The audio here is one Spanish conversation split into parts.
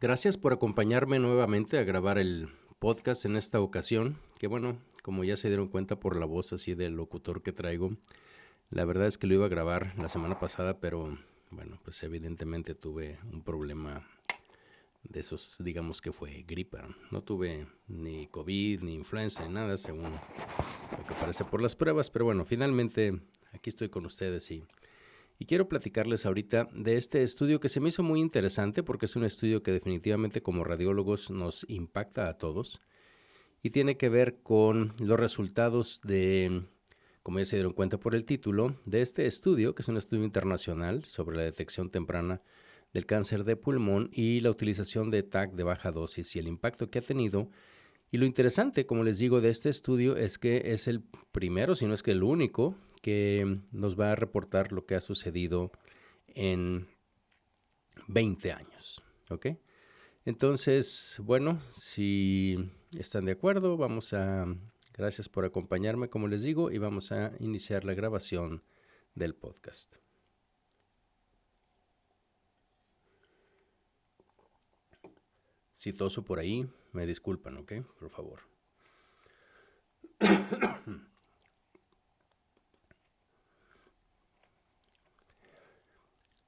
Gracias por acompañarme nuevamente a grabar el podcast en esta ocasión, que bueno, como ya se dieron cuenta por la voz así del locutor que traigo, la verdad es que lo iba a grabar la semana pasada, pero bueno, pues evidentemente tuve un problema de esos, digamos que fue gripa. No tuve ni COVID, ni influenza, ni nada, según lo que parece por las pruebas, pero bueno, finalmente aquí estoy con ustedes y quiero platicarles ahorita de este estudio que se me hizo muy interesante porque es un estudio que definitivamente como radiólogos nos impacta a todos y tiene que ver con los resultados de, como ya se dieron cuenta por el título, de este estudio, que es un estudio internacional sobre la detección temprana del cáncer de pulmón y la utilización de TAC de baja dosis y el impacto que ha tenido. Y lo interesante, como les digo, de este estudio es que es el primero, si no es que el único, que nos va a reportar lo que ha sucedido en 20 años. ¿Ok? Entonces, bueno, si están de acuerdo, gracias por acompañarme, como les digo, y vamos a iniciar la grabación del podcast. Si toso por ahí, me disculpan, ¿ok? Por favor.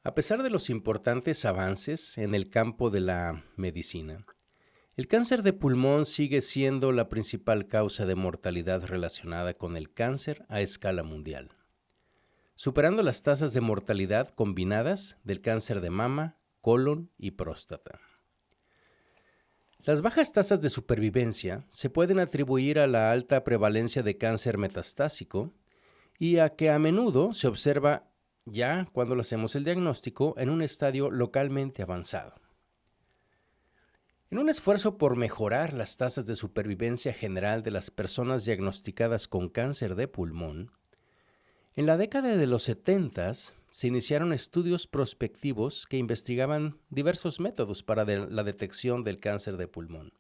A pesar de los importantes avances en el campo de la medicina, el cáncer de pulmón sigue siendo la principal causa de mortalidad relacionada con el cáncer a escala mundial, superando las tasas de mortalidad combinadas del cáncer de mama, colon y próstata. Las bajas tasas de supervivencia se pueden atribuir a la alta prevalencia de cáncer metastásico y a que a menudo se observa ya cuando le hacemos el diagnóstico en un estadio localmente avanzado. En un esfuerzo por mejorar las tasas de supervivencia general de las personas diagnosticadas con cáncer de pulmón, en la década de los 70 se iniciaron estudios prospectivos que investigaban diversos métodos para la detección del cáncer de pulmón.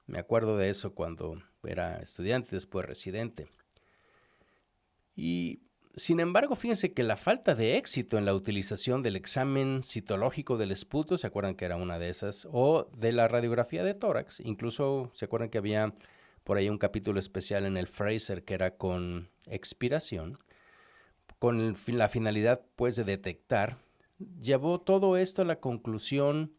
Me acuerdo de eso cuando era estudiante, después residente. Y sin embargo, fíjense que la falta de éxito en la utilización del examen citológico del esputo, ¿se acuerdan que era una de esas? O de la radiografía de tórax, incluso se acuerdan que había por ahí un capítulo especial en el Fraser que era con expiración, con la finalidad pues de detectar, llevó todo esto a la conclusión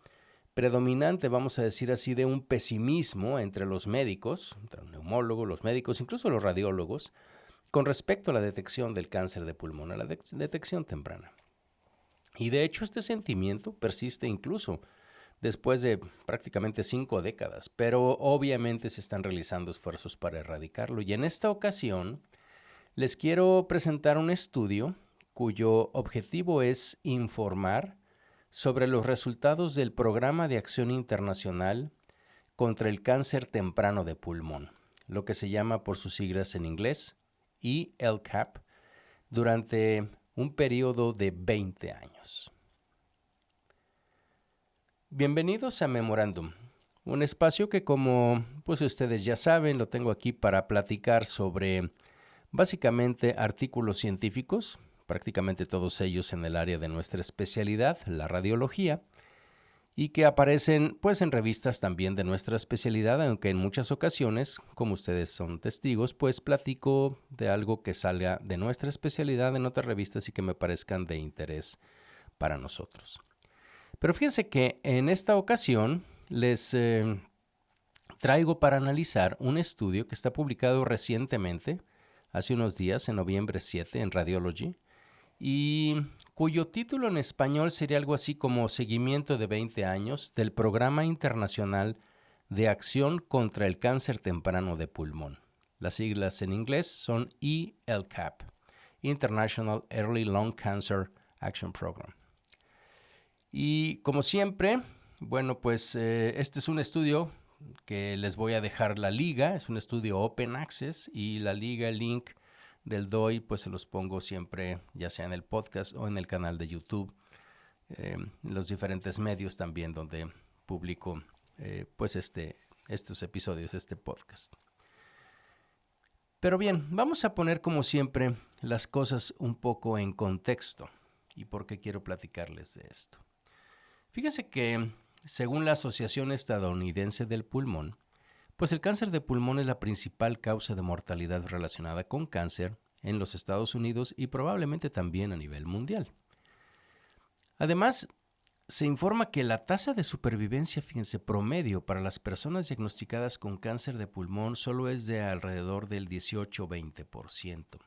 predominante, vamos a decir así, de un pesimismo entre los médicos, entre los neumólogos, los médicos, incluso los radiólogos, con respecto a la detección del cáncer de pulmón, a la detección temprana. Y de hecho este sentimiento persiste incluso después de prácticamente 5 décadas, pero obviamente se están realizando esfuerzos para erradicarlo. Y en esta ocasión les quiero presentar un estudio cuyo objetivo es informar sobre los resultados del Programa de Acción Internacional contra el Cáncer Temprano de Pulmón, lo que se llama por sus siglas en inglés ELCAP, durante un periodo de 20 años. Bienvenidos a Memorándum, un espacio que como pues ustedes ya saben, lo tengo aquí para platicar sobre básicamente artículos científicos, prácticamente todos ellos en el área de nuestra especialidad, la radiología, y que aparecen pues en revistas también de nuestra especialidad, aunque en muchas ocasiones, como ustedes son testigos, pues platico de algo que salga de nuestra especialidad en otras revistas y que me parezcan de interés para nosotros. Pero fíjense que en esta ocasión les traigo para analizar un estudio que está publicado recientemente, hace unos días, en noviembre 7, en Radiology, y cuyo título en español sería algo así como Seguimiento de 20 años del Programa Internacional de Acción contra el Cáncer Temprano de Pulmón. Las siglas en inglés son ELCAP, International Early Lung Cancer Action Program. Y como siempre, bueno, pues este es un estudio que les voy a dejar la liga, es un estudio Open Access y la liga, el link del DOI, pues se los pongo siempre, ya sea en el podcast o en el canal de YouTube, en los diferentes medios también donde publico pues estos episodios, este podcast. Pero bien, vamos a poner como siempre las cosas un poco en contexto y por qué quiero platicarles de esto. Fíjense que según la Asociación Estadounidense del Pulmón, pues el cáncer de pulmón es la principal causa de mortalidad relacionada con cáncer en los Estados Unidos y probablemente también a nivel mundial. Además, se informa que la tasa de supervivencia, fíjense, promedio para las personas diagnosticadas con cáncer de pulmón solo es de alrededor del 18-20%.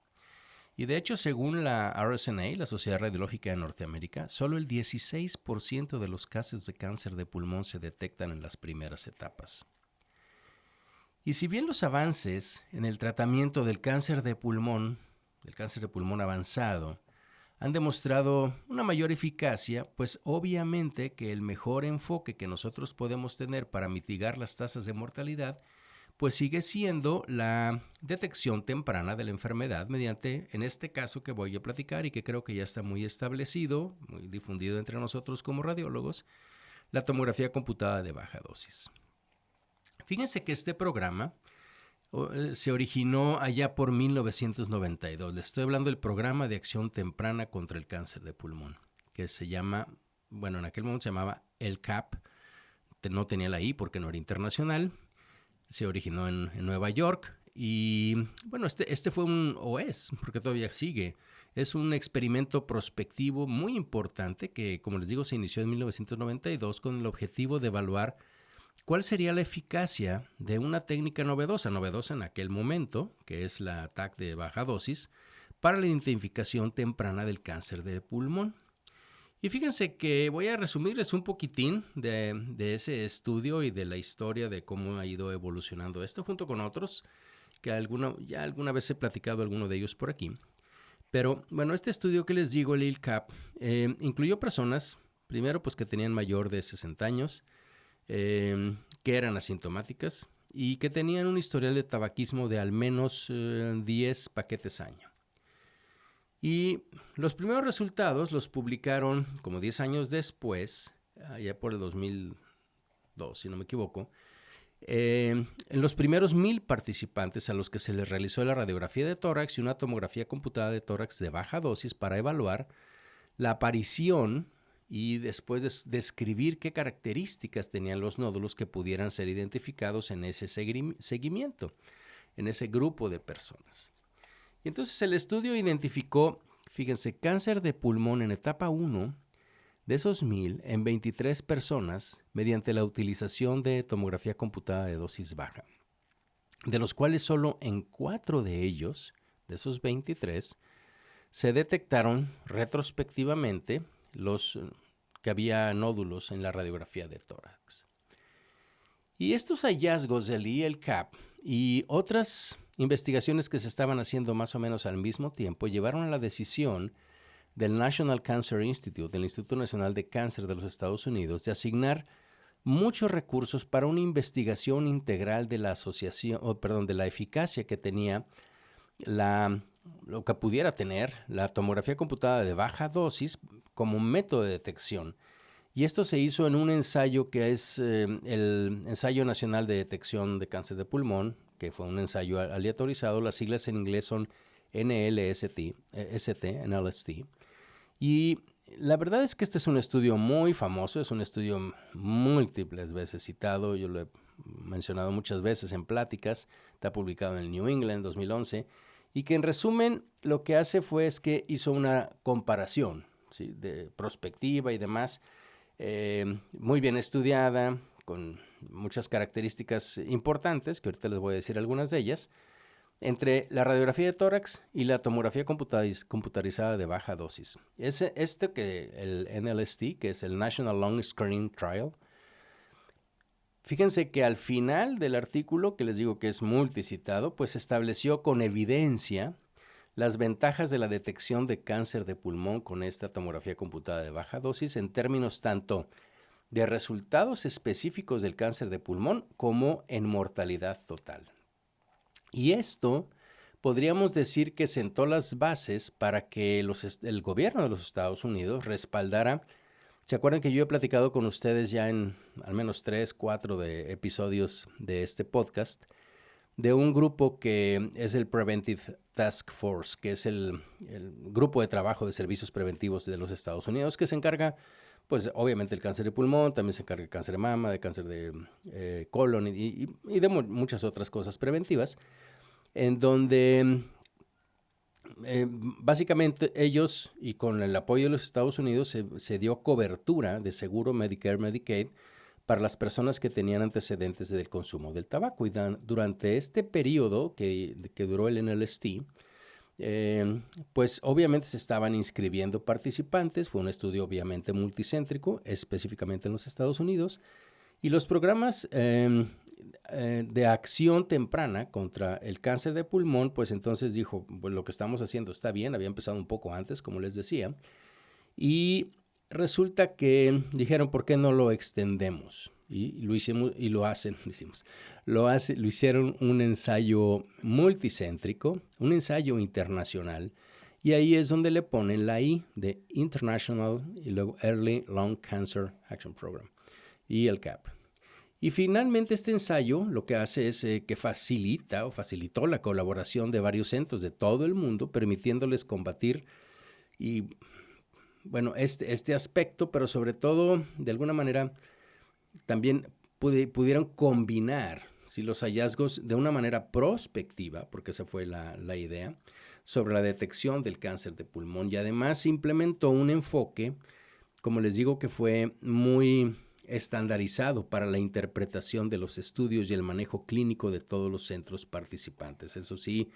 Y de hecho, según la RSNA, la Sociedad Radiológica de Norteamérica, solo el 16% de los casos de cáncer de pulmón se detectan en las primeras etapas. Y si bien los avances en el tratamiento del cáncer de pulmón avanzado, han demostrado una mayor eficacia, pues obviamente que el mejor enfoque que nosotros podemos tener para mitigar las tasas de mortalidad, pues sigue siendo la detección temprana de la enfermedad mediante, en este caso que voy a platicar y que creo que ya está muy establecido, muy difundido entre nosotros como radiólogos, la tomografía computada de baja dosis. Fíjense que este programa se originó allá por 1992. Les estoy hablando del Programa de Acción Temprana contra el Cáncer de Pulmón, que se llama, bueno, en aquel momento se llamaba LCAP, no tenía la I porque no era internacional, se originó en Nueva York y, bueno, este fue o es, porque todavía sigue, es un experimento prospectivo muy importante que, como les digo, se inició en 1992 con el objetivo de evaluar ¿cuál sería la eficacia de una técnica novedosa en aquel momento, que es la TAC de baja dosis, para la identificación temprana del cáncer de pulmón? Y fíjense que voy a resumirles un poquitín de ese estudio y de la historia de cómo ha ido evolucionando esto, junto con otros, que ya alguna vez he platicado alguno de ellos por aquí. Pero bueno, este estudio que les digo, el ILCAP, incluyó personas, primero pues que tenían mayor de 60 años, que eran asintomáticas y que tenían un historial de tabaquismo de al menos 10 paquetes año. Y los primeros resultados los publicaron como 10 años después, ya por el 2002, si no me equivoco, en los primeros 1,000 participantes a los que se les realizó la radiografía de tórax y una tomografía computada de tórax de baja dosis para evaluar la aparición y después describir qué características tenían los nódulos que pudieran ser identificados en ese seguimiento, en ese grupo de personas. Y entonces el estudio identificó, fíjense, cáncer de pulmón en etapa 1 de esos 1,000 en 23 personas mediante la utilización de tomografía computada de dosis baja, de los cuales solo en 4 de ellos, de esos 23, se detectaron retrospectivamente que había nódulos en la radiografía de tórax. Y estos hallazgos del ILCAP y otras investigaciones que se estaban haciendo más o menos al mismo tiempo llevaron a la decisión del National Cancer Institute, del Instituto Nacional de Cáncer de los Estados Unidos, de asignar muchos recursos para una investigación integral de de la eficacia que tenía lo que pudiera tener la tomografía computada de baja dosis como método de detección. Y esto se hizo en un ensayo que es el Ensayo Nacional de Detección de Cáncer de Pulmón, que fue un ensayo aleatorizado. Las siglas en inglés son NLST. Y la verdad es que este es un estudio muy famoso, es un estudio múltiples veces citado, yo lo he mencionado muchas veces en pláticas, está publicado en el New England en 2011, y que en resumen lo que hace es que hizo una comparación, ¿sí?, de prospectiva y demás, muy bien estudiada, con muchas características importantes, que ahorita les voy a decir algunas de ellas, entre la radiografía de tórax y la tomografía computarizada de baja dosis. El NLST, que es el National Lung Screening Trial, fíjense que al final del artículo, que les digo que es multicitado, pues estableció con evidencia las ventajas de la detección de cáncer de pulmón con esta tomografía computada de baja dosis en términos tanto de resultados específicos del cáncer de pulmón como en mortalidad total. Y esto podríamos decir que sentó las bases para que el gobierno de los Estados Unidos respaldara. ¿Se acuerdan que yo he platicado con ustedes ya en al menos 3, 4 de episodios de este podcast de un grupo que es el Preventive Task Force, que es el grupo de trabajo de servicios preventivos de los Estados Unidos, que se encarga pues obviamente el cáncer de pulmón, también se encarga de cáncer de mama, de cáncer de colon y de muchas otras cosas preventivas, en donde básicamente ellos, y con el apoyo de los Estados Unidos, se dio cobertura de seguro Medicare, Medicaid, para las personas que tenían antecedentes del consumo del tabaco. Y durante este periodo que duró el NLST, pues obviamente se estaban inscribiendo participantes, fue un estudio obviamente multicéntrico, específicamente en los Estados Unidos, y los programas de acción temprana contra el cáncer de pulmón, pues entonces dijo, pues lo que estamos haciendo está bien, había empezado un poco antes, como les decía, y resulta que dijeron, ¿por qué no lo extendemos? Y lo hicimos, y lo hacen, lo hicieron un ensayo multicéntrico, un ensayo internacional, y ahí es donde le ponen la I de International y luego Early Lung Cancer Action Program, y el CAP. Y finalmente este ensayo lo que hace es que facilitó la colaboración de varios centros de todo el mundo, permitiéndoles combatir y bueno, este aspecto, pero sobre todo, de alguna manera, también pudieron combinar los hallazgos de una manera prospectiva, porque esa fue la idea, sobre la detección del cáncer de pulmón. Y además se implementó un enfoque, como les digo, que fue muy estandarizado para la interpretación de los estudios y el manejo clínico de todos los centros participantes. Eso sí,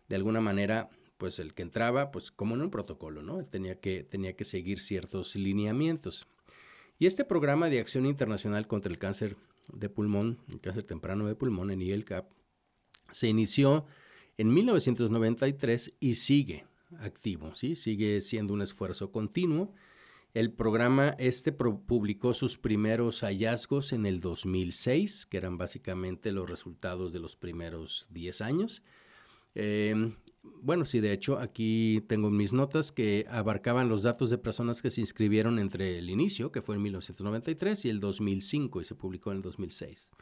de alguna manera, pues el que entraba, pues como en un protocolo, ¿no? Tenía que seguir ciertos lineamientos. Y este programa de acción internacional contra el cáncer de pulmón, el cáncer temprano de pulmón en IELCAP, se inició en 1993 y sigue activo, ¿sí? Sigue siendo un esfuerzo continuo. El programa publicó sus primeros hallazgos en el 2006, que eran básicamente los resultados de los primeros 10 años. Bueno, sí, de hecho, aquí tengo mis notas que abarcaban los datos de personas que se inscribieron entre el inicio, que fue en 1993, y el 2005, y se publicó en el 2006.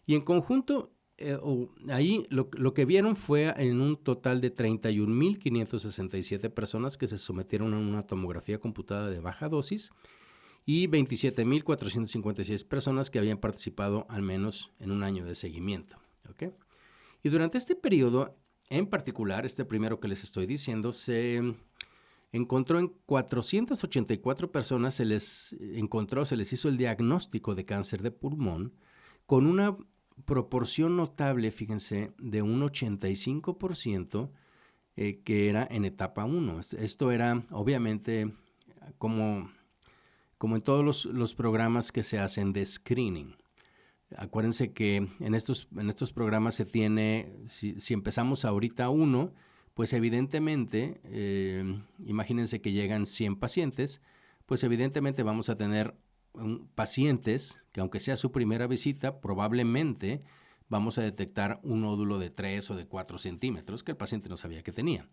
Y en conjunto, ahí lo que vieron fue en un total de 31.567 personas que se sometieron a una tomografía computada de baja dosis y 27.456 personas que habían participado al menos en un año de seguimiento. ¿Okay? Y durante este periodo, en particular, este primero que les estoy diciendo, se encontró en 484 personas, se les hizo el diagnóstico de cáncer de pulmón con una proporción notable, fíjense, de un 85% que era en etapa 1. Esto era, obviamente, como en todos los programas que se hacen de screening. Acuérdense que en estos programas se tiene, si empezamos ahorita uno, pues evidentemente, imagínense que llegan 100 pacientes, pues evidentemente vamos a tener pacientes que aunque sea su primera visita, probablemente vamos a detectar un nódulo de 3 o de 4 centímetros que el paciente no sabía que tenía.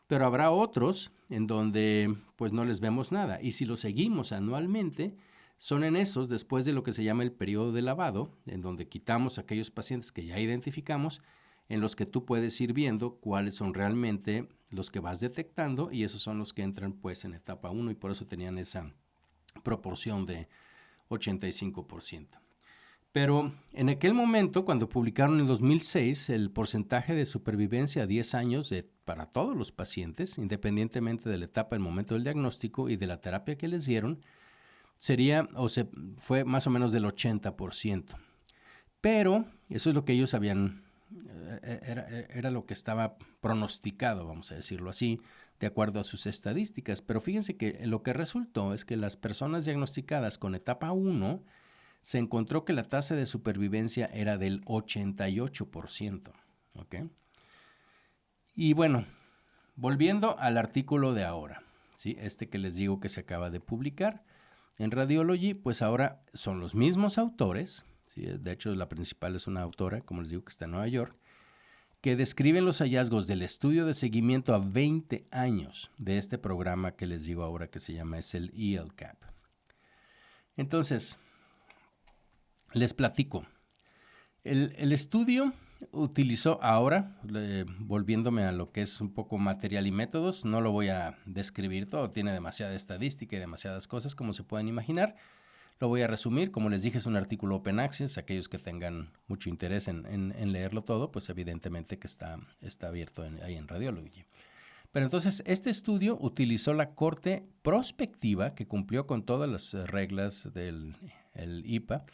Pero habrá otros en donde pues no les vemos nada, y si lo seguimos anualmente, son en esos, después de lo que se llama el periodo de lavado, en donde quitamos aquellos pacientes que ya identificamos, en los que tú puedes ir viendo cuáles son realmente los que vas detectando, y esos son los que entran pues en etapa 1, y por eso tenían esa proporción de 85%. Pero en aquel momento, cuando publicaron en 2006, el porcentaje de supervivencia a 10 años para todos los pacientes, independientemente de la etapa, el momento del diagnóstico y de la terapia que les dieron, fue más o menos del 80%. Pero eso es lo que ellos habían, era lo que estaba pronosticado, vamos a decirlo así, de acuerdo a sus estadísticas. Pero fíjense que lo que resultó es que las personas diagnosticadas con etapa 1 se encontró que la tasa de supervivencia era del 88%. ¿Okay? Y bueno, volviendo al artículo de ahora, ¿sí? Este que les digo que se acaba de publicar en Radiology, pues ahora son los mismos autores, ¿sí? De hecho la principal es una autora, como les digo, que está en Nueva York, que describen los hallazgos del estudio de seguimiento a 20 años de este programa que les digo ahora que se llama es el IELCAP. Entonces, les platico. El estudio utilizó ahora, volviéndome a lo que es un poco material y métodos, no lo voy a describir todo, tiene demasiada estadística y demasiadas cosas como se pueden imaginar. Lo voy a resumir, como les dije, es un artículo Open Access, aquellos que tengan mucho interés en leerlo todo, pues evidentemente que está abierto ahí en Radiology. Pero entonces, este estudio utilizó la corte prospectiva, que cumplió con todas las reglas del IPA,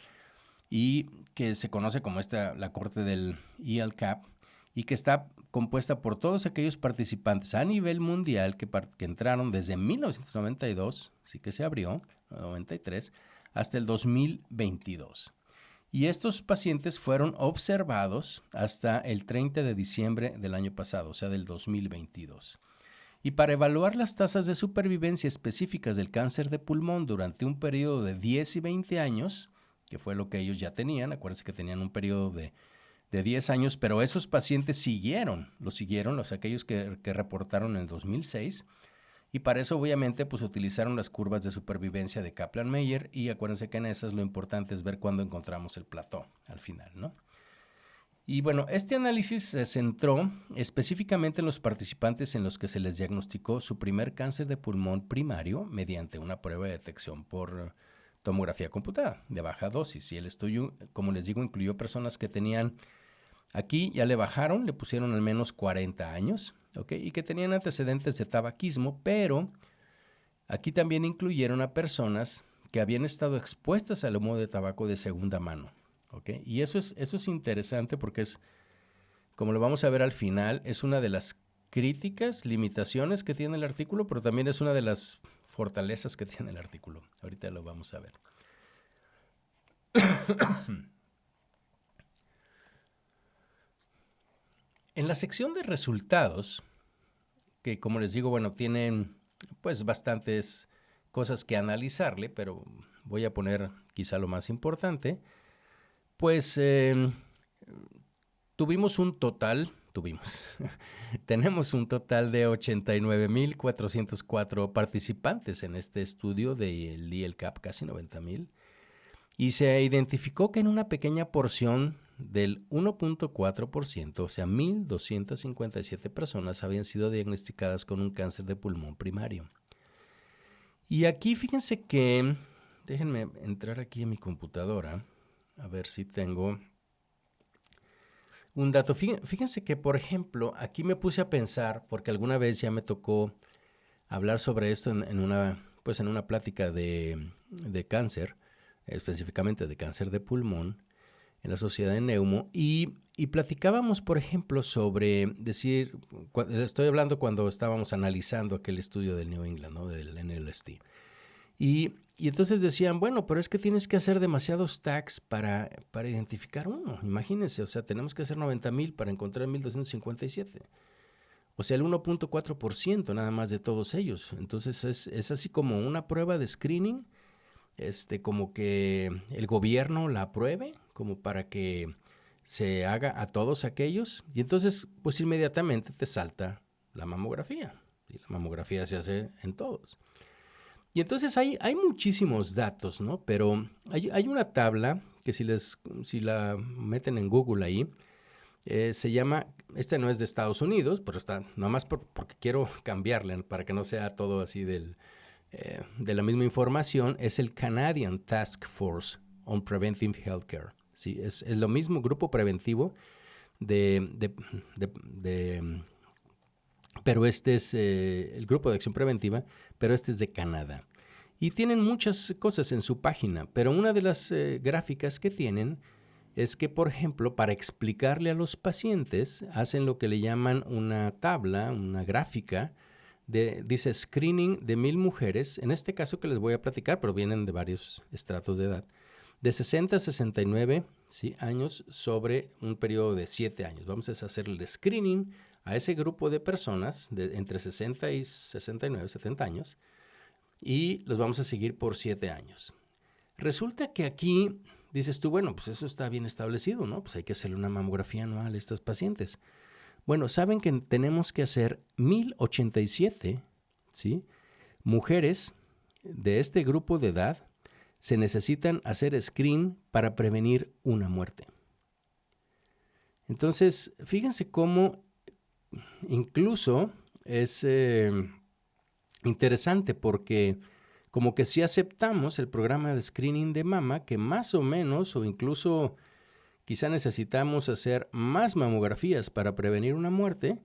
y que se conoce como la corte del ELCAP, y que está compuesta por todos aquellos participantes a nivel mundial que entraron desde 1992, sí que se abrió, 93, hasta el 2022. Y estos pacientes fueron observados hasta el 30 de diciembre del año pasado, o sea, del 2022. Y para evaluar las tasas de supervivencia específicas del cáncer de pulmón durante un periodo de 10 y 20 años, que fue lo que ellos ya tenían, acuérdense que tenían un periodo de 10 años, pero esos pacientes siguieron, aquellos que reportaron en el 2006, y para eso obviamente pues utilizaron las curvas de supervivencia de Kaplan-Meier, y acuérdense que en esas lo importante es ver cuándo encontramos el plató al final, ¿no? Y bueno, este análisis se centró específicamente en los participantes en los que se les diagnosticó su primer cáncer de pulmón primario mediante una prueba de detección por tomografía computada de baja dosis. Y el estudio, como les digo, incluyó personas que tenían, aquí ya le bajaron, le pusieron al menos 40 años, ¿ok? Y que tenían antecedentes de tabaquismo, pero aquí también incluyeron a personas que habían estado expuestas al humo de tabaco de segunda mano, ¿ok? Y eso es interesante porque es, como lo vamos a ver al final, es una de las críticas, limitaciones que tiene el artículo, pero también es una de las fortalezas que tiene el artículo. Ahorita lo vamos a ver. En la sección de resultados, que como les digo, bueno, tienen pues bastantes cosas que analizarle, pero voy a poner quizá lo más importante, pues tenemos un total de 89,404 participantes en este estudio del ELCAP, casi 90,000, y se identificó que en una pequeña porción del 1.4%, o sea, 1,257 personas habían sido diagnosticadas con un cáncer de pulmón primario. Y aquí fíjense que, déjenme entrar aquí a mi computadora, a ver si tengo un dato. Fíjense que, por ejemplo, aquí me puse a pensar, porque alguna vez ya me tocó hablar sobre esto en una plática de cáncer, específicamente de cáncer de pulmón, en la Sociedad de Neumo, y platicábamos, por ejemplo, sobre decir, estoy hablando cuando estábamos analizando aquel estudio del New England, ¿no? Del NLST. Y entonces decían, bueno, pero es que tienes que hacer demasiados tags para identificar uno. Imagínense, o sea, tenemos que hacer 90,000 para encontrar 1,257. O sea, el 1.4% nada más de todos ellos. Entonces es así como una prueba de screening, como que el gobierno la apruebe, como para que se haga a todos aquellos. Y entonces, pues inmediatamente te salta la mamografía. Y la mamografía se hace en todos. Y entonces hay muchísimos datos, ¿no? Pero hay una tabla que si la meten en Google ahí, se llama, no es de Estados Unidos, pero está nomás porque quiero cambiarle para que no sea todo así de la misma información, es el Canadian Task Force on Preventive Healthcare. ¿Sí? Es lo mismo grupo preventivo pero este es el grupo de acción preventiva, pero este es de Canadá. Y tienen muchas cosas en su página, pero una de las gráficas que tienen es que, por ejemplo, para explicarle a los pacientes, hacen lo que le llaman una tabla, una gráfica, dice screening de 1,000 mujeres, en este caso que les voy a platicar, pero vienen de varios estratos de edad, de 60 a 69 ¿sí? años sobre un periodo de 7 años. Vamos a hacer el screening a ese grupo de personas de entre 60 y 69, 70 años, y los vamos a seguir por 7 años. Resulta que aquí dices tú, bueno, pues eso está bien establecido, ¿no? Pues hay que hacerle una mamografía anual a estos pacientes. Bueno, saben que tenemos que hacer 1,087, ¿sí? Mujeres de este grupo de edad se necesitan hacer screen para prevenir una muerte. Entonces, fíjense cómo incluso es interesante porque como que si aceptamos el programa de screening de mama, que más o menos o incluso quizá necesitamos hacer más mamografías para prevenir una muerte.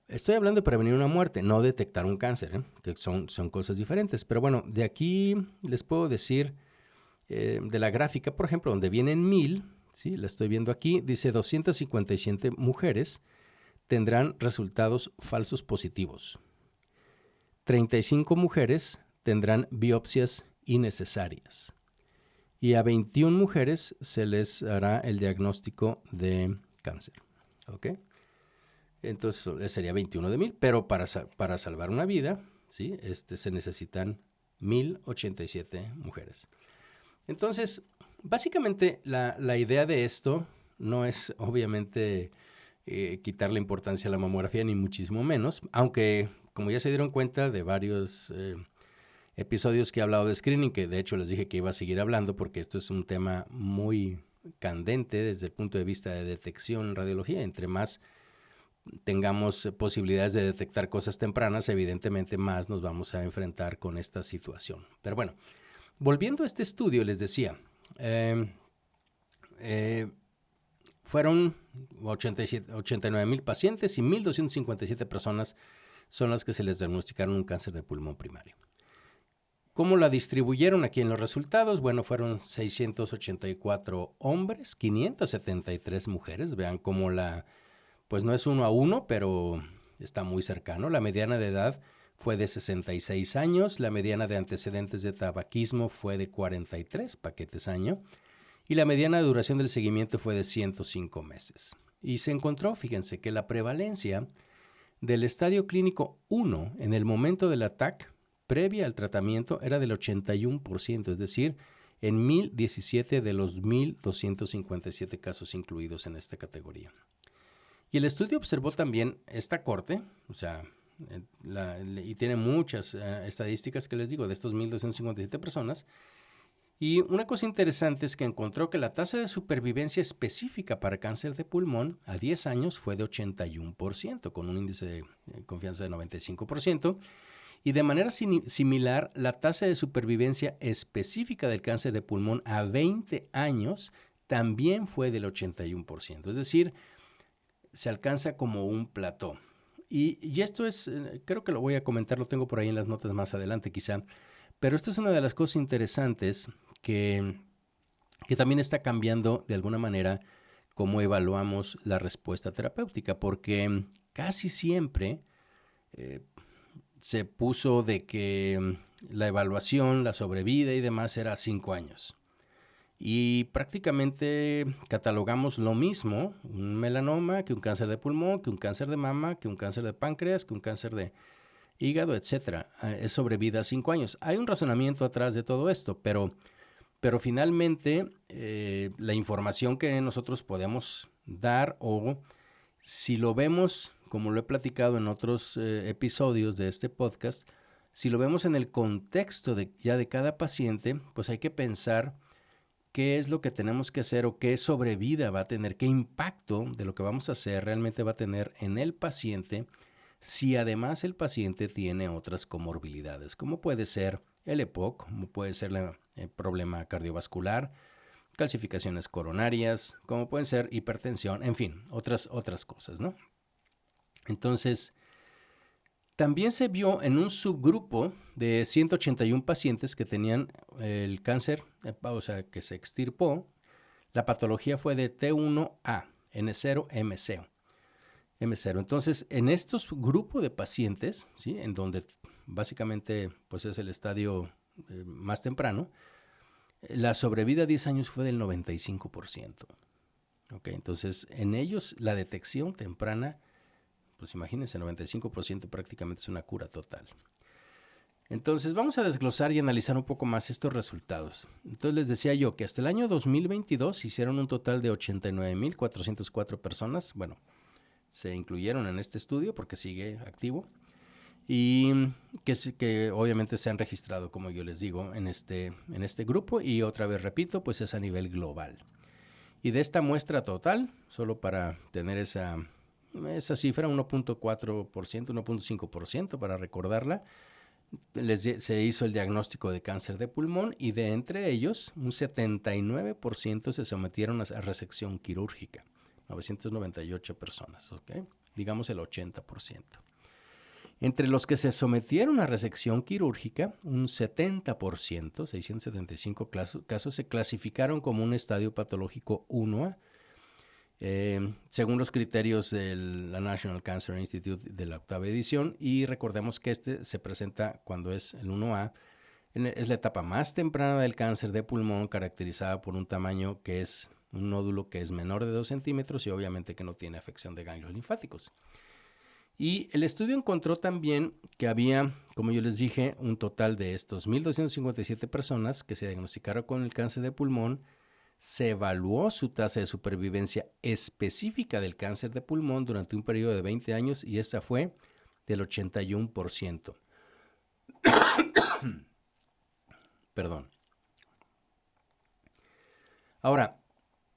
Estoy hablando de prevenir una muerte, no detectar un cáncer, que son cosas diferentes. Pero bueno, de aquí les puedo decir de la gráfica, por ejemplo, donde vienen 1000, ¿sí? La estoy viendo aquí, dice 257 mujeres tendrán resultados falsos positivos. 35 mujeres tendrán biopsias innecesarias. Y a 21 mujeres se les hará el diagnóstico de cáncer. ¿Ok? Entonces sería 21 de 1000, pero para salvar una vida, ¿sí? Se necesitan 1087 mujeres. Entonces, básicamente la idea de esto no es obviamente quitarle importancia a la mamografía, ni muchísimo menos, aunque como ya se dieron cuenta de varios episodios que he hablado de screening, que de hecho les dije que iba a seguir hablando porque esto es un tema muy candente desde el punto de vista de detección en radiología. Entre más tengamos posibilidades de detectar cosas tempranas, evidentemente más nos vamos a enfrentar con esta situación. Pero bueno, volviendo a este estudio, les decía, fueron 89,000 pacientes y 1,257 personas son las que se les diagnosticaron un cáncer de pulmón primario. ¿Cómo la distribuyeron aquí en los resultados? Bueno, fueron 684 hombres, 573 mujeres. Vean cómo pues no es 1 a 1, pero está muy cercano. La mediana de edad fue de 66 años, la mediana de antecedentes de tabaquismo fue de 43 paquetes año y la mediana de duración del seguimiento fue de 105 meses. Y se encontró, fíjense, que la prevalencia del estadio clínico 1 en el momento del ataque previa al tratamiento era del 81%, es decir, en 1017 de los 1257 casos incluidos en esta categoría. Y el estudio observó también esta corte, o sea, y tiene muchas estadísticas que les digo de estos 1257 personas. Y una cosa interesante es que encontró que la tasa de supervivencia específica para cáncer de pulmón a 10 años fue de 81%, con un índice de confianza de 95%. Y de manera similar, la tasa de supervivencia específica del cáncer de pulmón a 20 años también fue del 81%. Es decir, se alcanza como un plató. Y esto es, creo que lo voy a comentar, lo tengo por ahí en las notas más adelante quizá, pero esta es una de las cosas interesantes que también está cambiando de alguna manera cómo evaluamos la respuesta terapéutica, porque casi siempre se puso de que la evaluación, la sobrevida y demás era 5 años. Y prácticamente catalogamos lo mismo, un melanoma, que un cáncer de pulmón, que un cáncer de mama, que un cáncer de páncreas, que un cáncer de hígado, etcétera. Es sobrevida a 5 años. Hay un razonamiento atrás de todo esto, pero finalmente la información que nosotros podemos dar, o si lo vemos, como lo he platicado en otros episodios de este podcast, si lo vemos en el contexto ya de cada paciente, pues hay que pensar qué es lo que tenemos que hacer o qué sobrevida va a tener, qué impacto de lo que vamos a hacer realmente va a tener en el paciente si además el paciente tiene otras comorbilidades, como puede ser el EPOC, como puede ser el problema cardiovascular, calcificaciones coronarias, como pueden ser hipertensión, en fin, otras cosas, ¿no? Entonces, también se vio en un subgrupo de 181 pacientes que tenían el cáncer, o sea, que se extirpó, la patología fue de T1A, N0, M0. Entonces, en estos grupos de pacientes, ¿sí? En donde básicamente pues es el estadio más temprano, la sobrevida a 10 años fue del 95%. Okay, entonces, en ellos la detección temprana, pues imagínense, 95% prácticamente es una cura total. Entonces, vamos a desglosar y analizar un poco más estos resultados. Entonces, les decía yo que hasta el año 2022 hicieron un total de 89,404 personas, bueno, se incluyeron en este estudio porque sigue activo, y que obviamente se han registrado, como yo les digo, en este grupo, y otra vez repito, pues es a nivel global. Y de esta muestra total, solo para tener esa cifra, 1.4%, 1.5%, para recordarla, se hizo el diagnóstico de cáncer de pulmón y de entre ellos, un 79% se sometieron a resección quirúrgica, 998 personas, ¿ok? Digamos el 80%. Entre los que se sometieron a resección quirúrgica, un 70%, 675 casos, se clasificaron como un estadio patológico 1A, según los criterios de la National Cancer Institute de la 8ª edición, y recordemos que este se presenta cuando es el 1A, es la etapa más temprana del cáncer de pulmón, caracterizada por un tamaño que es un nódulo que es menor de 2 centímetros y obviamente que no tiene afección de ganglios linfáticos. Y el estudio encontró también que había, como yo les dije, un total de estos 1.257 personas que se diagnosticaron con el cáncer de pulmón. Se evaluó su tasa de supervivencia específica del cáncer de pulmón durante un periodo de 20 años y esta fue del 81%. Perdón. Ahora,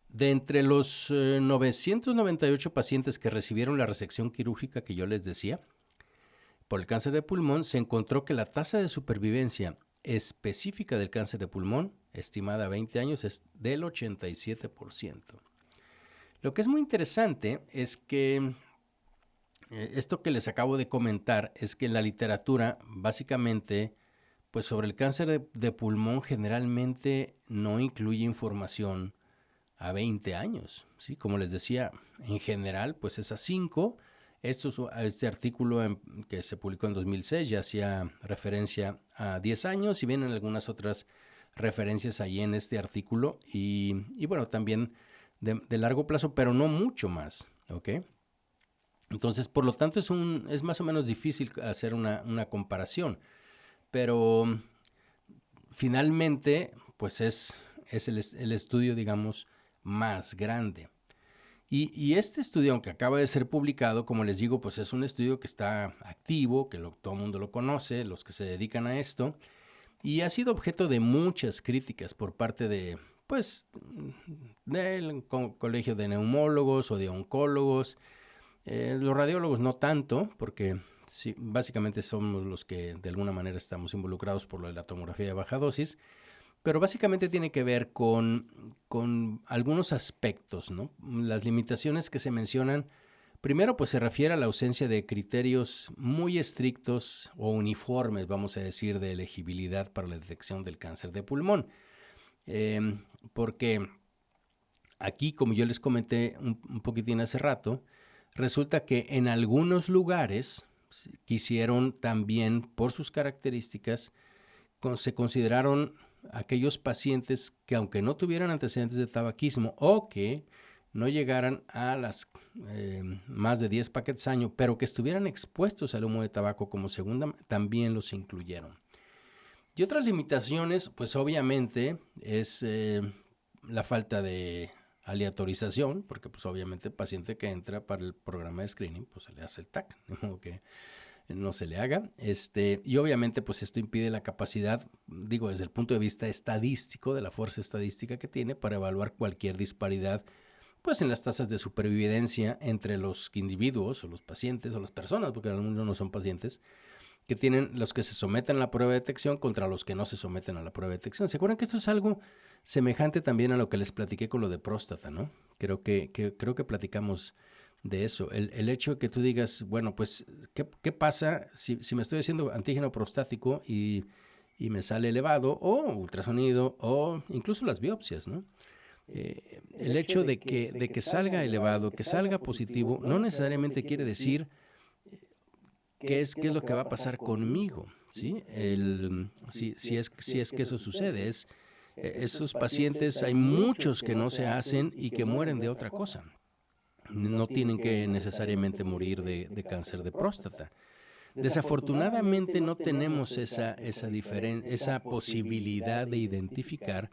de entre los 998 pacientes que recibieron la resección quirúrgica que yo les decía, por el cáncer de pulmón, se encontró que la tasa de supervivencia específica del cáncer de pulmón, estimada a 20 años, es del 87%. Lo que es muy interesante es que esto que les acabo de comentar es que en la literatura, básicamente, pues sobre el cáncer de pulmón generalmente no incluye información a 20 años, ¿sí? Como les decía, en general, pues es a 5. Este artículo que se publicó en 2006 ya hacía referencia a 10 años y vienen algunas otras referencias ahí en este artículo y bueno, también de largo plazo, pero no mucho más, ¿ok? Entonces, por lo tanto, es más o menos difícil hacer una comparación, pero finalmente, pues es el estudio, digamos, más grande. Y este estudio, aunque acaba de ser publicado, como les digo, pues es un estudio que está activo, que todo el mundo lo conoce, los que se dedican a esto, y ha sido objeto de muchas críticas por parte de, pues, del colegio de neumólogos o de oncólogos. Los radiólogos no tanto, porque sí, básicamente somos los que de alguna manera estamos involucrados por lo de la tomografía de baja dosis, pero básicamente tiene que ver con algunos aspectos, ¿no? Las limitaciones que se mencionan, primero pues se refiere a la ausencia de criterios muy estrictos o uniformes, vamos a decir, de elegibilidad para la detección del cáncer de pulmón. Porque aquí, como yo les comenté un poquitín hace rato, resulta que en algunos lugares quisieron también, por sus características, se consideraron aquellos pacientes que aunque no tuvieran antecedentes de tabaquismo o que no llegaran a las más de 10 paquetes año, pero que estuvieran expuestos al humo de tabaco como segunda, también los incluyeron. Y otras limitaciones, pues obviamente es la falta de aleatorización, porque pues obviamente el paciente que entra para el programa de screening, pues se le hace el TAC, ¿no? Que no se le haga. Y obviamente pues esto impide la capacidad, digo, desde el punto de vista estadístico, de la fuerza estadística que tiene para evaluar cualquier disparidad pues en las tasas de supervivencia entre los individuos o los pacientes o las personas, porque algunos no son pacientes, que tienen los que se someten a la prueba de detección contra los que no se someten a la prueba de detección. ¿Se acuerdan que esto es algo semejante también a lo que les platiqué con lo de próstata, ¿no? Creo que platicamos de eso. El hecho de que tú digas, bueno, pues, ¿qué pasa si me estoy haciendo antígeno prostático y me sale elevado, o ultrasonido, o incluso las biopsias, ¿no? El hecho de que salga elevado, que salga positivo, no necesariamente quiere decir qué es lo que va a pasar conmigo, ¿sí? Si es que eso sucede, esos pacientes hay muchos que no se hacen y que mueren de otra cosa. No tienen que necesariamente morir de cáncer de próstata. Desafortunadamente no tenemos esa posibilidad de identificar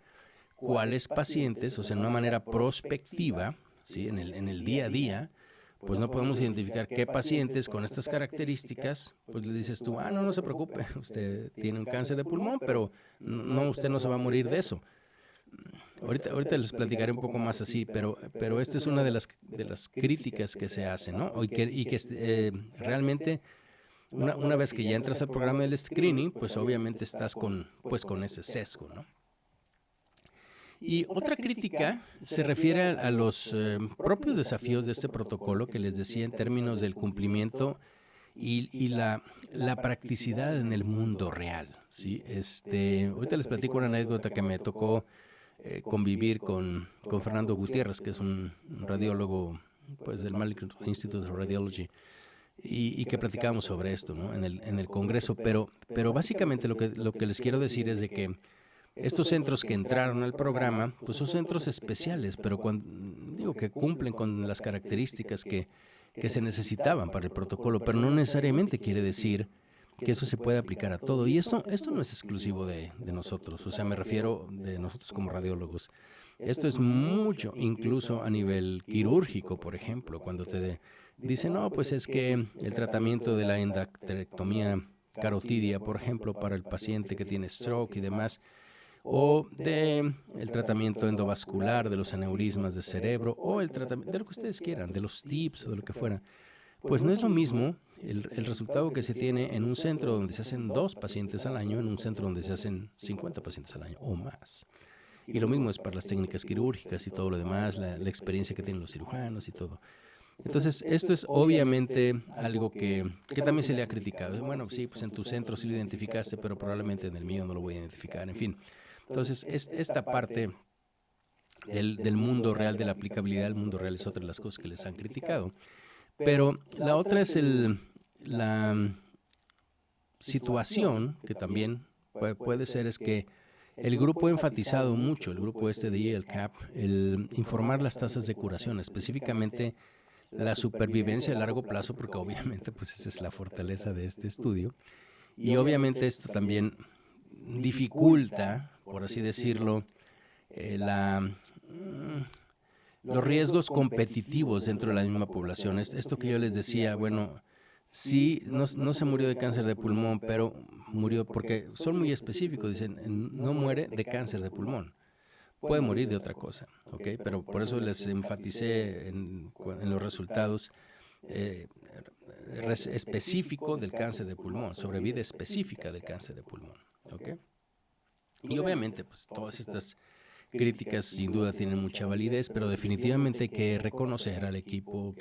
cuáles pacientes, o sea, de una manera prospectiva, ¿sí? en el día a día, pues no podemos identificar qué pacientes con estas características, pues le dices tú, no se preocupe, usted tiene un cáncer de pulmón, pero no, usted no se va a morir de eso. ahorita les platicaré un poco más así, pero esta es una de las críticas que se hacen, ¿no? Realmente una vez que ya entras al programa del screening, pues obviamente estás con ese sesgo, ¿no? Y otra crítica se refiere a los propios desafíos de este protocolo que les decía en términos del cumplimiento y la practicidad en el mundo real, ¿sí? Ahorita les platico una anécdota que me tocó convivir con Fernando Gutiérrez, que es un radiólogo pues, del Malek Institute of Radiology, y que platicábamos sobre esto, ¿no? en el Congreso, pero básicamente lo que les quiero decir es de que estos centros que entraron al programa, pues son centros especiales, pero digo que cumplen con las características que se necesitaban para el protocolo, pero no necesariamente quiere decir que eso se puede aplicar a todo. Y esto no es exclusivo de nosotros, o sea, me refiero de nosotros como radiólogos. Esto es mucho, incluso a nivel quirúrgico, por ejemplo, cuando te dicen, no, pues es que el tratamiento de la endarterectomía carotidia, por ejemplo, para el paciente que tiene stroke y demás, o de el tratamiento endovascular de los aneurismas de cerebro, o el tratamiento de lo que ustedes quieran, de los TIPS o de lo que fuera, pues no es lo mismo el resultado que se tiene en un centro donde se hacen 2 pacientes al año, en un centro donde se hacen 50 pacientes al año o más. Y lo mismo es para las técnicas quirúrgicas y todo lo demás, la experiencia que tienen los cirujanos y todo. Entonces, esto es obviamente algo que también se le ha criticado. Bueno, sí, pues en tu centro sí lo identificaste, pero probablemente en el mío no lo voy a identificar, en fin. Entonces, esta parte del mundo real, de la aplicabilidad del mundo real, es otra de las cosas que les han criticado. Pero la otra es la situación, que también puede ser, es que el grupo ha enfatizado mucho, el grupo de ELCAP, el informar las tasas de curación, específicamente la supervivencia a largo plazo, porque obviamente pues esa es la fortaleza de este estudio. Y obviamente esto también dificulta, por así decirlo, los riesgos competitivos dentro de la misma población. Esto que yo les decía, bueno, sí, no se murió de cáncer de pulmón, pero murió porque son muy específicos, dicen, no muere de cáncer de pulmón. Puede morir de otra cosa, ¿ok? Pero por eso les enfaticé en los resultados específico del cáncer de pulmón, sobrevida específica del cáncer de pulmón, ¿ok? Y obviamente, pues todas estas críticas sin duda tienen mucha validez, pero definitivamente hay que reconocer al equipo,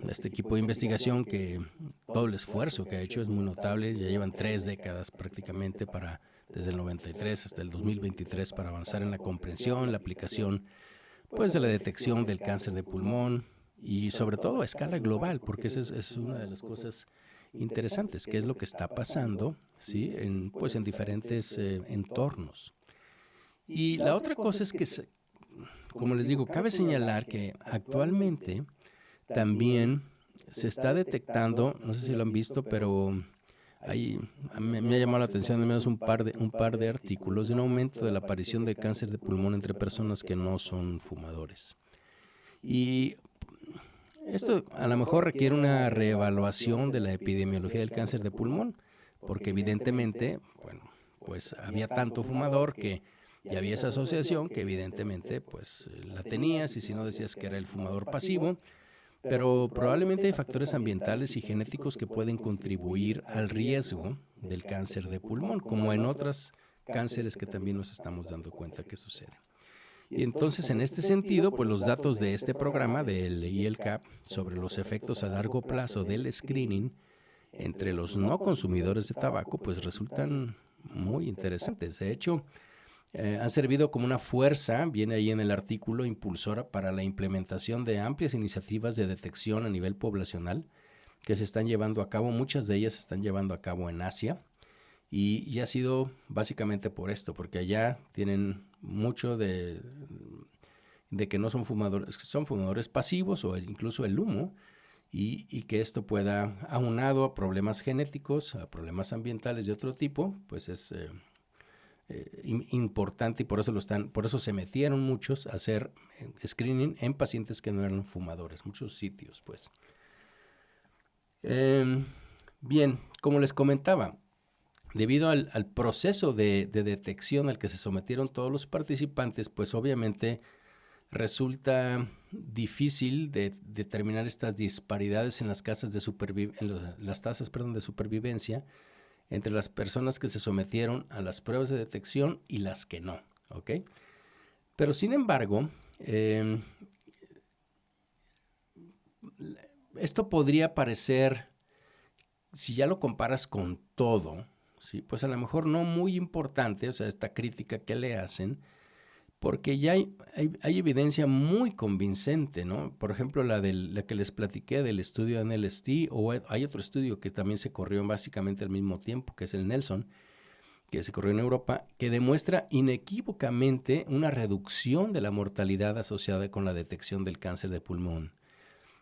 este equipo de investigación, que todo el esfuerzo que ha hecho es muy notable. Ya llevan 3 décadas prácticamente desde el 93 hasta el 2023 para avanzar en la comprensión, la aplicación, pues de la detección del cáncer de pulmón y sobre todo a escala global, porque esa es una de las cosas interesantes, que es lo que está pasando, ¿sí? en diferentes entornos. Y la otra cosa es que, como les digo, cabe señalar que actualmente también se está detectando, no sé si lo han visto, pero me ha llamado la atención al menos un par de artículos de un aumento de la aparición de cáncer de pulmón entre personas que no son fumadores. Y esto a lo mejor requiere una reevaluación de la epidemiología del cáncer de pulmón, porque evidentemente, bueno, pues había tanto fumador y había esa asociación que evidentemente pues la tenías, y si no decías que era el fumador pasivo, pero probablemente hay factores ambientales y genéticos que pueden contribuir al riesgo del cáncer de pulmón, como en otros cánceres que también nos estamos dando cuenta que sucede. Y entonces, en este sentido, pues los datos de este programa del ELCAP sobre los efectos a largo plazo del screening entre los no consumidores de tabaco, pues resultan muy interesantes. De hecho, han servido como una fuerza, viene ahí en el artículo, impulsora para la implementación de amplias iniciativas de detección a nivel poblacional que se están llevando a cabo. Muchas de ellas se están llevando a cabo en Asia, y ha sido básicamente por esto, porque allá tienen mucho de que no son fumadores pasivos, o incluso el humo, y que esto pueda, aunado a problemas genéticos, a problemas ambientales de otro tipo, pues es importante, y por eso se metieron muchos a hacer screening en pacientes que no eran fumadores, muchos sitios, pues. Bien, como les comentaba, Debido al proceso de detección al que se sometieron todos los participantes, pues obviamente resulta difícil de determinar estas disparidades en las casas de las tasas, perdón, de supervivencia entre las personas que se sometieron a las pruebas de detección y las que no, ¿ok? Pero sin embargo, esto podría parecer, si ya lo comparas con todo, ¿sí? Pues a lo mejor no muy importante, o sea, esta crítica que le hacen, porque ya hay evidencia muy convincente, ¿no? Por ejemplo, la que les platiqué del estudio de NLST, o hay otro estudio que también se corrió básicamente al mismo tiempo, que es el Nelson, que se corrió en Europa, que demuestra inequívocamente una reducción de la mortalidad asociada con la detección del cáncer de pulmón.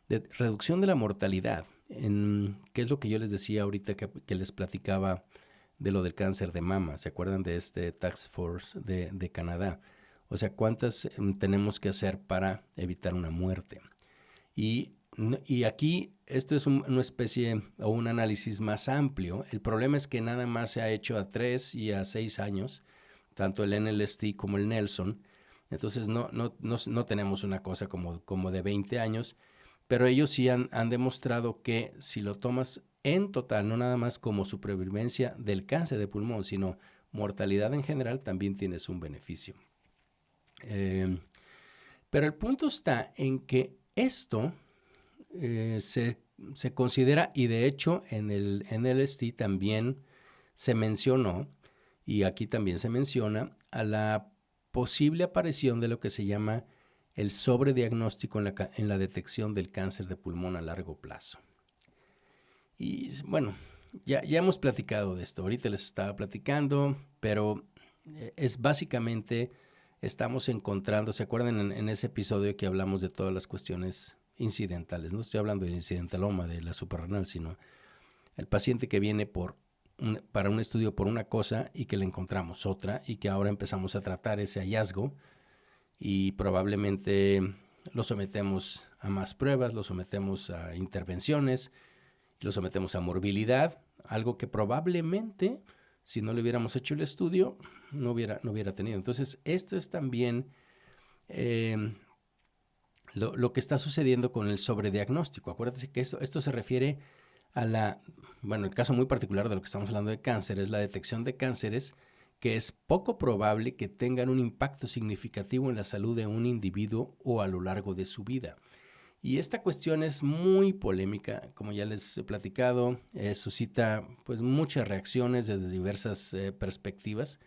Reducción de la mortalidad, que es lo que yo les decía ahorita que les platicaba de lo del cáncer de mama. ¿Se acuerdan de este Task Force de Canadá? O sea, ¿cuántas tenemos que hacer para evitar una muerte? Y aquí esto es una especie o un análisis más amplio. El problema es que nada más se ha hecho a 3 y a 6 años, tanto el NLST como el Nelson. Entonces no tenemos una cosa como de 20 años, pero ellos sí han demostrado que si lo tomas en total, no nada más como supervivencia del cáncer de pulmón, sino mortalidad en general, también tienes un beneficio. Pero el punto está en que esto se considera, y de hecho en el NLST también se mencionó, y aquí también se menciona, a la posible aparición de lo que se llama el sobrediagnóstico en la detección del cáncer de pulmón a largo plazo. Y bueno, ya hemos platicado de esto, ahorita les estaba platicando, pero es básicamente, estamos encontrando, ¿se acuerdan en ese episodio que hablamos de todas las cuestiones incidentales? No estoy hablando del incidentaloma de la suprarrenal, sino el paciente que viene para un estudio por una cosa y que le encontramos otra y que ahora empezamos a tratar ese hallazgo y probablemente lo sometemos a más pruebas, lo sometemos a intervenciones, lo sometemos a morbilidad, algo que probablemente, si no le hubiéramos hecho el estudio, no hubiera tenido. Entonces, esto es también lo que está sucediendo con el sobrediagnóstico. Acuérdate que esto se refiere a el caso muy particular de lo que estamos hablando de cáncer, es la detección de cánceres que es poco probable que tengan un impacto significativo en la salud de un individuo o a lo largo de su vida. Y esta cuestión es muy polémica, como ya les he platicado, suscita pues muchas reacciones desde diversas perspectivas,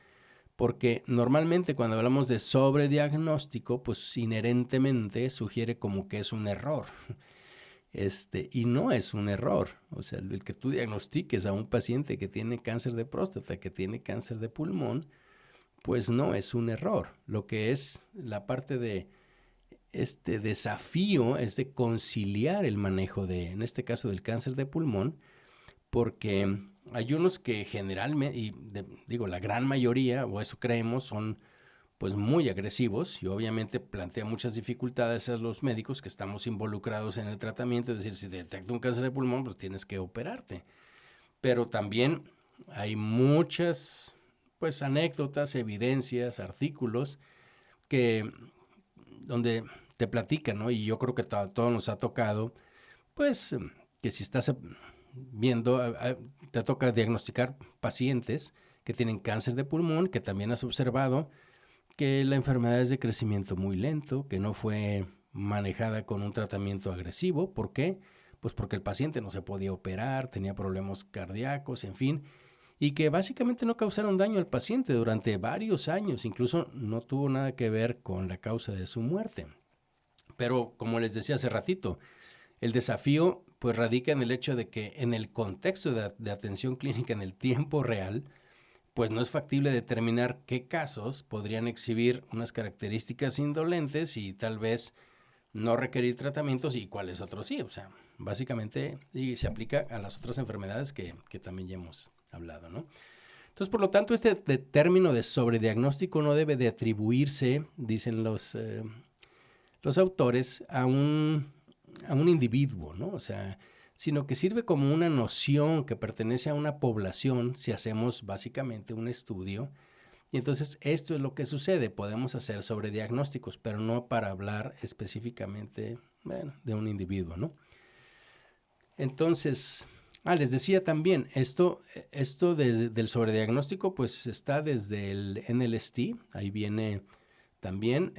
porque normalmente cuando hablamos de sobrediagnóstico, pues inherentemente sugiere como que es un error. Y no es un error. O sea, el que tú diagnostiques a un paciente que tiene cáncer de próstata, que tiene cáncer de pulmón, pues no es un error. Lo que es la parte de este desafío es de conciliar el manejo en este caso del cáncer de pulmón, porque hay unos que generalmente, la gran mayoría, o eso creemos, son pues muy agresivos y obviamente plantea muchas dificultades a los médicos que estamos involucrados en el tratamiento, es decir, si detecta un cáncer de pulmón, pues tienes que operarte. Pero también hay muchas pues anécdotas, evidencias, artículos donde te platican, ¿no? Y yo creo que todo nos ha tocado, pues que si estás viendo, te toca diagnosticar pacientes que tienen cáncer de pulmón, que también has observado que la enfermedad es de crecimiento muy lento, que no fue manejada con un tratamiento agresivo. ¿Por qué? Pues porque el paciente no se podía operar, tenía problemas cardíacos, en fin, y que básicamente no causaron daño al paciente durante varios años, incluso no tuvo nada que ver con la causa de su muerte. Pero como les decía hace ratito, el desafío pues radica en el hecho de que en el contexto de atención clínica en el tiempo real, pues no es factible determinar qué casos podrían exhibir unas características indolentes y tal vez no requerir tratamientos y cuáles otros sí. O sea, básicamente y se aplica a las otras enfermedades que también ya hemos hablado, ¿no? Entonces, por lo tanto, este término de sobrediagnóstico no debe de atribuirse, dicen los autores, a un individuo, ¿no? O sea, sino que sirve como una noción que pertenece a una población si hacemos básicamente un estudio. Y entonces esto es lo que sucede, podemos hacer sobrediagnósticos, pero no para hablar específicamente, bueno, de un individuo, ¿no? Entonces, les decía también, esto del sobrediagnóstico pues está desde el NLST, ahí viene también,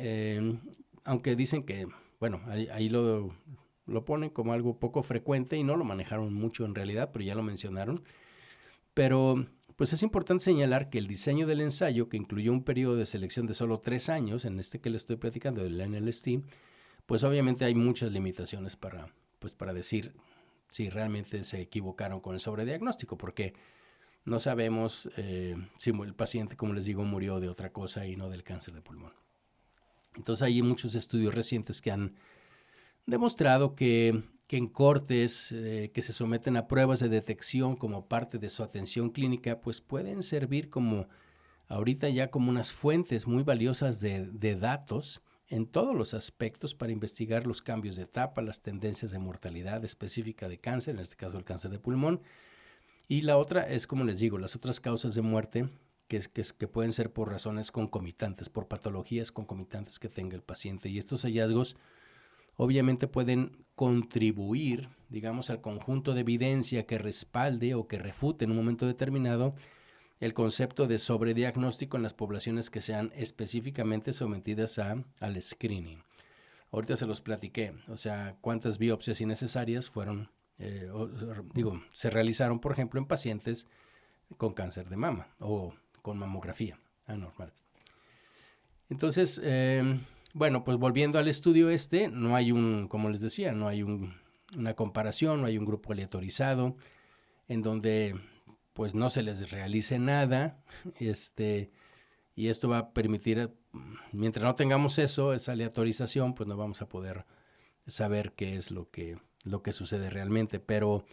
aunque dicen que, bueno, ahí lo ponen como algo poco frecuente y no lo manejaron mucho en realidad, pero ya lo mencionaron. Pero pues es importante señalar que el diseño del ensayo, que incluyó un periodo de selección de solo 3 años, en este que le estoy platicando del NLST, pues obviamente hay muchas limitaciones para decir si realmente se equivocaron con el sobrediagnóstico, porque no sabemos si el paciente, como les digo, murió de otra cosa y no del cáncer de pulmón. Entonces hay muchos estudios recientes que han demostrado que en cortes que se someten a pruebas de detección como parte de su atención clínica, pues pueden servir como ahorita ya como unas fuentes muy valiosas de datos en todos los aspectos para investigar los cambios de etapa, las tendencias de mortalidad específica de cáncer, en este caso el cáncer de pulmón. Y la otra es, como les digo, las otras causas de muerte que pueden ser por razones concomitantes, por patologías concomitantes que tenga el paciente. Y estos hallazgos obviamente pueden contribuir, digamos, al conjunto de evidencia que respalde o que refute en un momento determinado el concepto de sobrediagnóstico en las poblaciones que sean específicamente sometidas al screening. Ahorita se los platiqué, o sea, cuántas biopsias innecesarias fueron, se realizaron, por ejemplo, en pacientes con cáncer de mama o con mamografía anormal. Entonces, bueno, pues volviendo al estudio no hay como les decía, no hay una comparación, no hay un grupo aleatorizado en donde pues no se les realice nada, y esto va a permitir, mientras no tengamos esa aleatorización, pues no vamos a poder saber qué es lo que sucede realmente, pero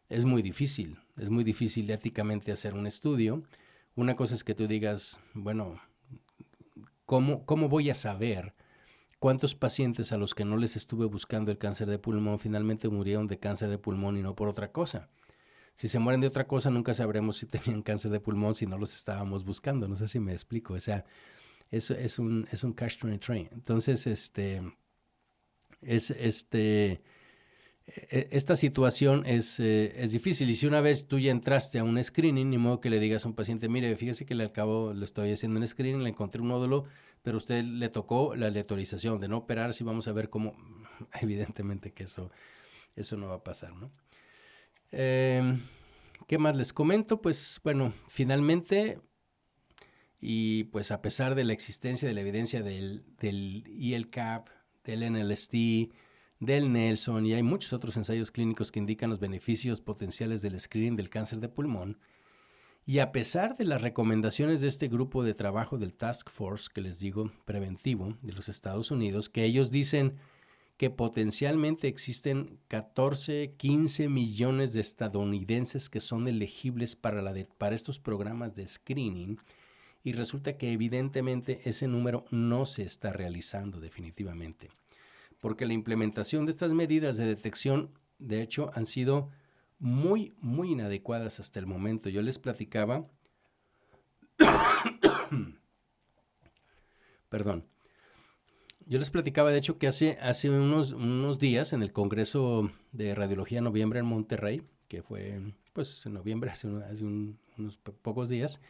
es muy difícil éticamente hacer un estudio. Una cosa es que tú digas, bueno, ¿cómo voy a saber cuántos pacientes a los que no les estuve buscando el cáncer de pulmón finalmente murieron de cáncer de pulmón y no por otra cosa? Si se mueren de otra cosa, nunca sabremos si tenían cáncer de pulmón si no los estábamos buscando. No sé si me explico. O sea, es un catch-22. Entonces, esta situación es difícil. Y si una vez tú ya entraste a un screening, ni modo que le digas a un paciente, mire, fíjese que al cabo le estoy haciendo un screening, le encontré un nódulo, pero a usted le tocó la aleatorización de no operar, si vamos a ver cómo. Evidentemente que eso no va a pasar, ¿no? ¿Qué más les comento? Pues bueno, finalmente, y pues a pesar de la existencia de la evidencia del ELCAP, del NLST, del Nelson, y hay muchos otros ensayos clínicos que indican los beneficios potenciales del screening del cáncer de pulmón, y a pesar de las recomendaciones de este grupo de trabajo del Task Force, que les digo, preventivo, de los Estados Unidos, que ellos dicen que potencialmente existen 14, 15 millones de estadounidenses que son elegibles para estos programas de screening, y resulta que evidentemente ese número no se está realizando definitivamente, porque la implementación de estas medidas de detección, de hecho, han sido muy, muy inadecuadas hasta el momento. Yo les platicaba, perdón, yo les platicaba, de hecho, que hace unos días en el Congreso de Radiología Noviembre en Monterrey, que fue pues en noviembre, hace unos pocos días,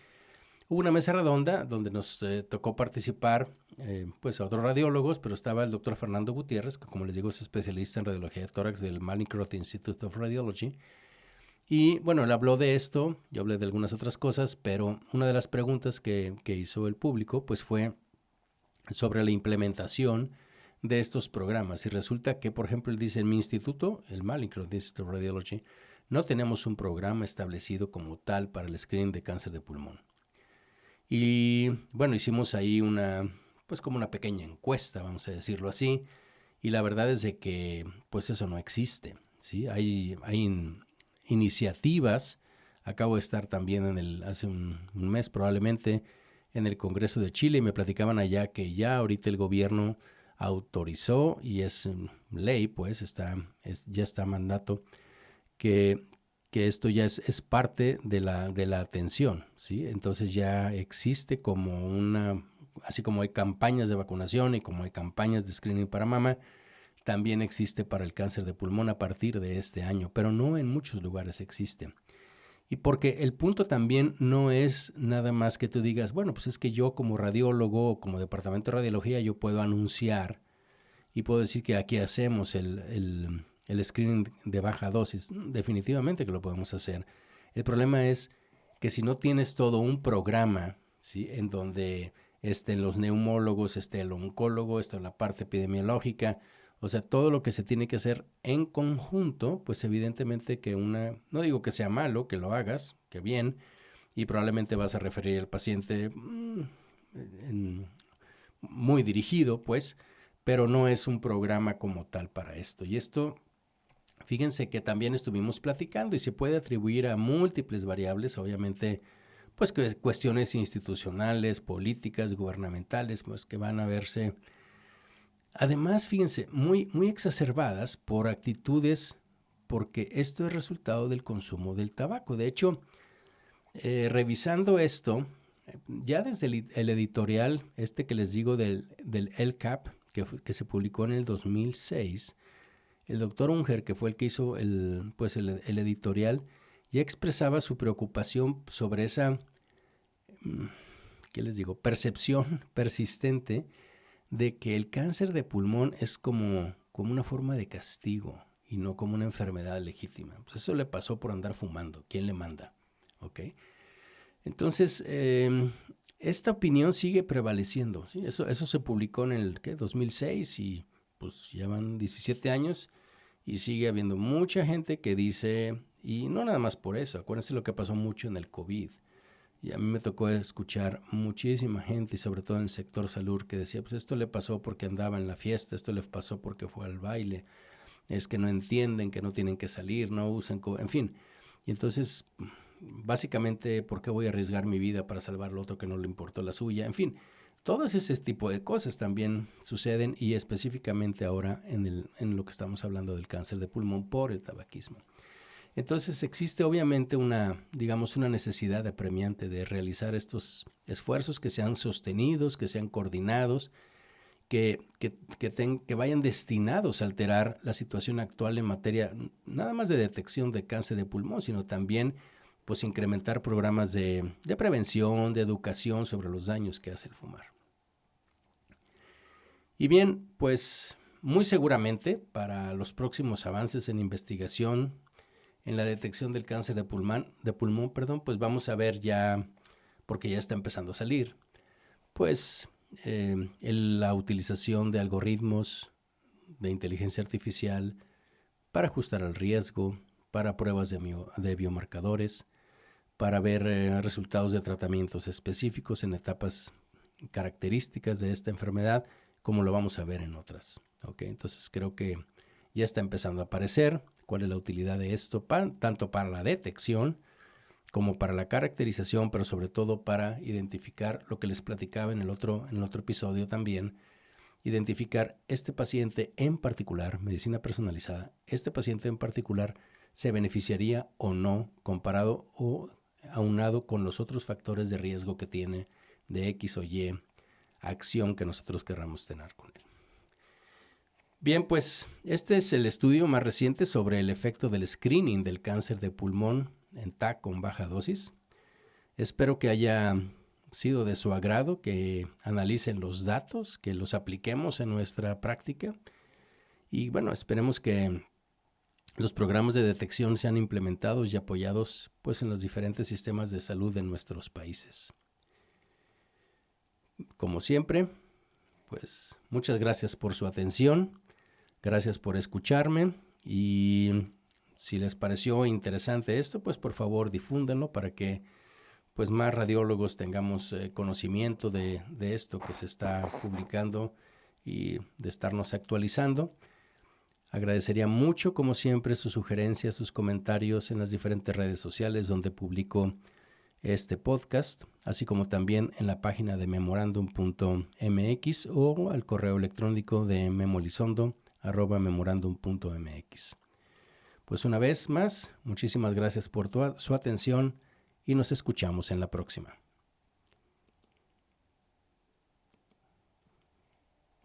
hubo una mesa redonda donde nos tocó participar pues a otros radiólogos, pero estaba el doctor Fernando Gutiérrez, que como les digo es especialista en radiología de tórax del Mallinckrodt Institute of Radiology. Y bueno, él habló de esto, yo hablé de algunas otras cosas, pero una de las preguntas que hizo el público pues fue sobre la implementación de estos programas. Y resulta que, por ejemplo, él dice, en mi instituto, el Mallinckrodt Institute of Radiology, no tenemos un programa establecido como tal para el screening de cáncer de pulmón. Y bueno, hicimos ahí como una pequeña encuesta, vamos a decirlo así, y la verdad es de que pues eso no existe, ¿sí? Hay iniciativas. Acabo de estar también hace un mes probablemente en el Congreso de Chile, y me platicaban allá que ya ahorita el gobierno autorizó, y es ley, pues ya está mandato, que, que esto ya es parte de la atención, ¿sí? Entonces ya existe como así como hay campañas de vacunación y como hay campañas de screening para mama, también existe para el cáncer de pulmón a partir de este año, pero no en muchos lugares existe. Y porque el punto también no es nada más que tú digas, bueno, pues es que yo como radiólogo o como departamento de radiología yo puedo anunciar y puedo decir que aquí hacemos el screening de baja dosis. Definitivamente que lo podemos hacer. El problema es que si no tienes todo un programa, ¿sí? En donde estén los neumólogos, esté el oncólogo, esté la parte epidemiológica, o sea, todo lo que se tiene que hacer en conjunto, pues evidentemente que no digo que sea malo que lo hagas, que bien, y probablemente vas a referir al paciente muy dirigido, pues, pero no es un programa como tal para esto. Y esto, fíjense que también estuvimos platicando y se puede atribuir a múltiples variables, obviamente, pues cuestiones institucionales, políticas, gubernamentales, pues que van a verse, además, fíjense, muy exacerbadas por actitudes, porque esto es resultado del consumo del tabaco. De hecho, revisando esto, ya desde el editorial, que les digo del LCAP, que se publicó en el 2006, el doctor Unger, que fue el que hizo el editorial, ya expresaba su preocupación sobre esa, ¿qué les digo?, percepción persistente de que el cáncer de pulmón es como una forma de castigo y no como una enfermedad legítima. Pues eso le pasó por andar fumando. ¿Quién le manda? ¿Ok? Entonces, esta opinión sigue prevaleciendo, ¿sí? Eso se publicó en el 2006 y pues ya van 17 años y sigue habiendo mucha gente que dice, y no nada más por eso, acuérdense lo que pasó mucho en el COVID. Y a mí me tocó escuchar muchísima gente, y sobre todo en el sector salud, que decía, pues esto le pasó porque andaba en la fiesta, esto le pasó porque fue al baile, es que no entienden que no tienen que salir, no usan, en fin. Y entonces, básicamente, ¿por qué voy a arriesgar mi vida para salvar al otro que no le importó la suya? En fin, todos ese tipo de cosas también suceden y específicamente ahora en lo que estamos hablando del cáncer de pulmón por el tabaquismo. Entonces existe obviamente una necesidad apremiante de realizar estos esfuerzos que sean sostenidos, que sean coordinados, que vayan destinados a alterar la situación actual en materia nada más de detección de cáncer de pulmón, sino también pues incrementar programas de prevención, de educación sobre los daños que hace el fumar. Y bien, pues muy seguramente para los próximos avances en investigación en la detección del cáncer de pulmón, pues vamos a ver ya, porque ya está empezando a salir, pues la utilización de algoritmos de inteligencia artificial para ajustar al riesgo, para pruebas de biomarcadores, para ver resultados de tratamientos específicos en etapas características de esta enfermedad, como lo vamos a ver en otras. ¿Okay? Entonces creo que ya está empezando a aparecer cuál es la utilidad de esto, tanto para la detección como para la caracterización, pero sobre todo para identificar lo que les platicaba en el otro episodio también, identificar este paciente en particular, medicina personalizada, este paciente en particular se beneficiaría o no comparado o aunado con los otros factores de riesgo que tiene de X o Y acción que nosotros querramos tener con él. Bien, pues este es el estudio más reciente sobre el efecto del screening del cáncer de pulmón en TAC con baja dosis. Espero que haya sido de su agrado, que analicen los datos, que los apliquemos en nuestra práctica y bueno, esperemos que los programas de detección sean implementados y apoyados pues en los diferentes sistemas de salud de nuestros países. Como siempre, pues muchas gracias por su atención. Gracias por escucharme y si les pareció interesante esto, pues por favor difúndanlo para que pues más radiólogos tengamos conocimiento de esto que se está publicando y de estarnos actualizando. Agradecería mucho, como siempre, sus sugerencias, sus comentarios en las diferentes redes sociales donde publico este podcast, así como también en la página de memorandum.mx o al correo electrónico de memolizondo@memorandum.mx. Pues una vez más, muchísimas gracias por su atención y nos escuchamos en la próxima.